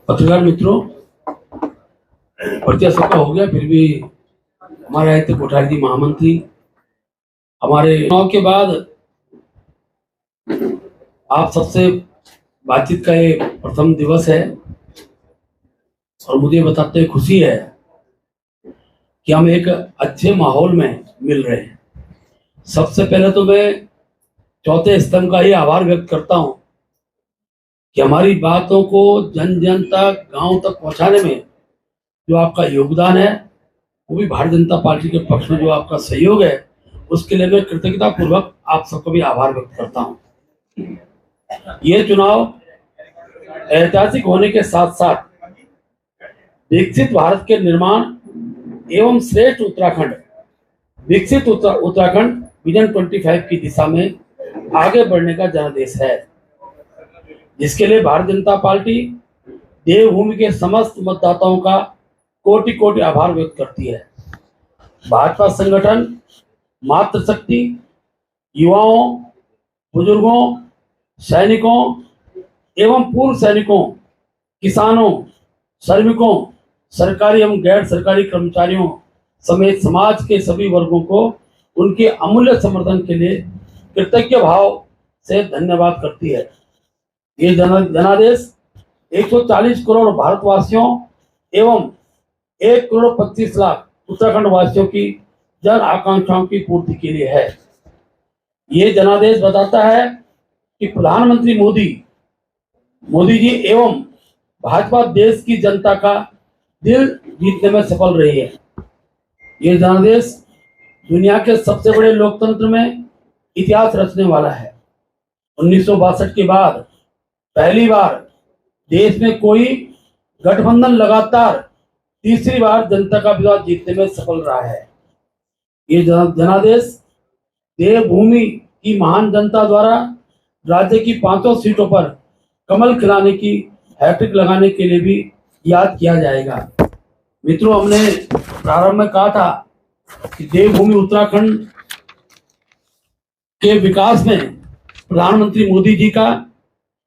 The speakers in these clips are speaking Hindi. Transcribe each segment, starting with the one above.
पत्रकार मित्रों, परिचय सबका हो गया, फिर भी हमारे आए थे कोठारी जी महामंत्री। हमारे चुनाव के बाद आप सबसे बातचीत का ये प्रथम दिवस है और मुझे बताते हुए खुशी है कि हम एक अच्छे माहौल में मिल रहे हैं। सबसे पहले तो मैं चौथे स्तंभ का ये आभार व्यक्त करता हूं कि हमारी बातों को जन जन तक, गांव तक पहुंचाने में जो आपका योगदान है, वो भी भारतीय जनता पार्टी के पक्ष में जो आपका सहयोग है, उसके लिए मैं कृतज्ञता पूर्वक आप सबको भी आभार व्यक्त करता हूं। ये चुनाव ऐतिहासिक होने के साथ साथ विकसित भारत के निर्माण एवं श्रेष्ठ उत्तराखंड, विकसित उत्तराखंड विजन 25 की दिशा में आगे बढ़ने का जनादेश है, जिसके लिए भारतीय जनता पार्टी देवभूमि के समस्त मतदाताओं का कोटि कोटि आभार व्यक्त करती है। भाजपा संगठन मातृशक्ति युवाओं, बुजुर्गों, सैनिकों एवं पूर्व सैनिकों, किसानों, श्रमिकों, सरकारी एवं गैर सरकारी कर्मचारियों समेत समाज के सभी वर्गों को उनके अमूल्य समर्थन के लिए कृतज्ञ भाव से धन्यवाद करती है। ये जनादेश 140 करोड़ भारतवासियों एवं 1 करोड़ 25 लाख उत्तराखंड वासियों की जन आकांक्षाओं की पूर्ति के लिए है। ये जनादेश बताता है कि प्रधानमंत्री मोदी जी एवं भाजपा देश की जनता का दिल जीतने में सफल रही है। ये जनादेश दुनिया के सबसे बड़े लोकतंत्र में इतिहास रचने वाला है। 1962 के बाद पहली बार देश में कोई गठबंधन लगातार तीसरी बार जनता का विश्वास जीतने में सफल रहा है। ये जनादेश देवभूमि की महान जनता द्वारा राज्य की 5 सीटों पर कमल खिलाने की हैट्रिक लगाने के लिए भी याद किया जाएगा। मित्रों, हमने प्रारंभ में कहा था कि देवभूमि उत्तराखंड के विकास में प्रधानमंत्री मोदी जी का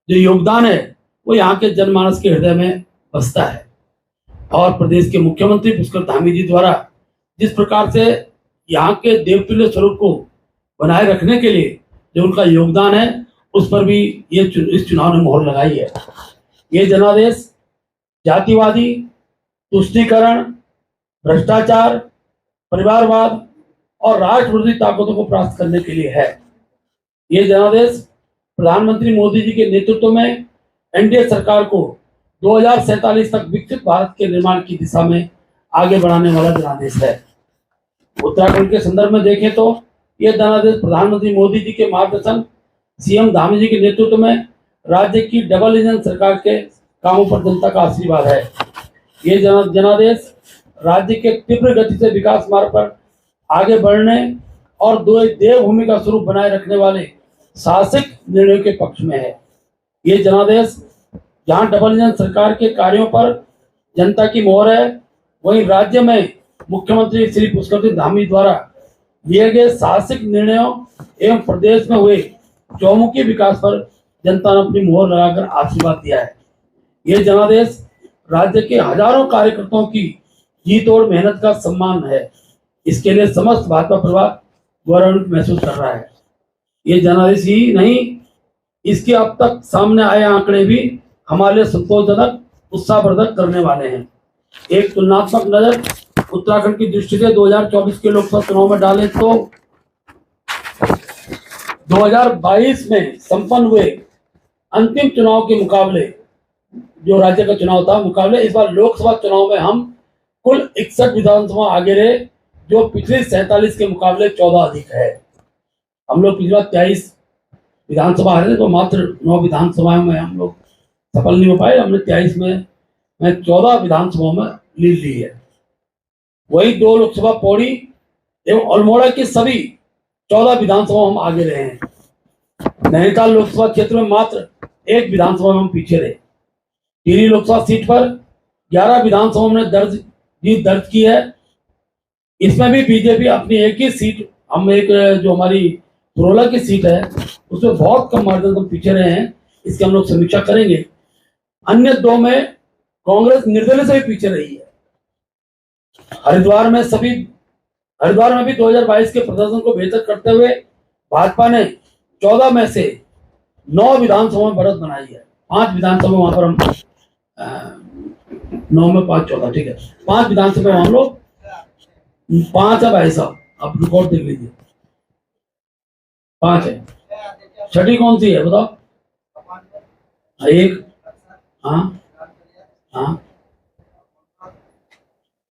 जो योगदान है, वो यहाँ के जनमानस के हृदय में बसता है। और प्रदेश के मुख्यमंत्री पुष्कर धामी जी द्वारा जिस प्रकार से यहाँ के देवतुल्य स्वरूप को बनाए रखने के लिए जो उनका योगदान है, उस पर भी इस चुनाव ने मोहर लगाई है। ये जनादेश जातिवादी, तुष्टीकरण, भ्रष्टाचार, परिवारवाद और राष्ट्रविरोधी ताकतों को परास्त करने के लिए है। ये जनादेश प्रधानमंत्री मोदी जी के नेतृत्व में एनडीए सरकार को 2047 तक विकसित भारत के निर्माण की दिशा में आगे बढ़ाने वाला जनादेश है। उत्तराखंड के संदर्भ में देखें तो यह जनादेश प्रधानमंत्री मोदी जी के मार्गदर्शन, सीएम धामी जी के नेतृत्व में राज्य की डबल इंजन सरकार के कामों पर जनता का आशीर्वाद है। ये जनादेश राज्य के तीव्र गति से विकास मार्ग पर आगे बढ़ने और देवभूमि का स्वरूप बनाए रखने वाले साहसिक निर्णयों के पक्ष में है। ये जनादेश जहां डबल इंजन सरकार के कार्यों पर जनता की मोहर है, वहीं राज्य में मुख्यमंत्री श्री पुष्कर धामी द्वारा लिए गए साहसिक निर्णयों एवं प्रदेश में हुए चौमुखी विकास पर जनता ने अपनी मोहर लगाकर आशीर्वाद दिया है। ये जनादेश राज्य के हजारों कार्यकर्ताओं की जी तोड़ मेहनत का सम्मान है। इसके लिए समस्त भाजपा परिवार गौरव महसूस कर रहा है। ये जनादेश ही नहीं, इसके अब तक सामने आए आंकड़े भी हमारे लिए संतोषजनक, उत्साहवर्धक करने वाले हैं। एक तुलनात्मक नजर उत्तराखंड की दृष्टि से 2024 के लोकसभा चुनाव में डालें तो 2022 में संपन्न हुए अंतिम चुनाव के मुकाबले, जो राज्य का चुनाव था, मुकाबले इस बार लोकसभा चुनाव में हम कुल 61 विधानसभा आगे रहे, जो पिछले 47 के मुकाबले 14 अधिक है। हम लोग पिछले 23 विधानसभा हारे, तो मात्र 9 विधानसभाओं में हम लोग सफल नहीं हो पाए। हमने 23 में 14 विधानसभाओं में लीड ली है। वही 2 लोकसभा पौड़ी एवं अल्मोड़ा की सभी 14 विधानसभा हम आगे रहे हैं। नैनीताल लोकसभा क्षेत्र में मात्र 1 विधानसभा में हम पीछे रहे। टिहरी लोकसभा सीट पर 11 विधानसभाओं में जीत दर्ज की है। इसमें भी बीजेपी अपनी एक ही सीट, हम एक जो हमारी पुरोला की सीट है, उसमें बहुत कम मार्जिन हम पीछे रहे हैं। इसकी हम लोग समीक्षा करेंगे। अन्य 2 में कांग्रेस निर्दलीय से भी पीछे रही है। हरिद्वार में भी 2022 के प्रदर्शन को बेहतर करते हुए भाजपा ने 14 में से 9 विधानसभा में बढ़त बनाई है। 5 विधानसभा वहां पर हम 9 में 5 14, ठीक है, 5 विधानसभा हम लोग 5 है भाई साहब, आप रिकॉर्ड देख लीजिए, 5 है। छठी कौन सी है बताओ? एक, हाँ हाँ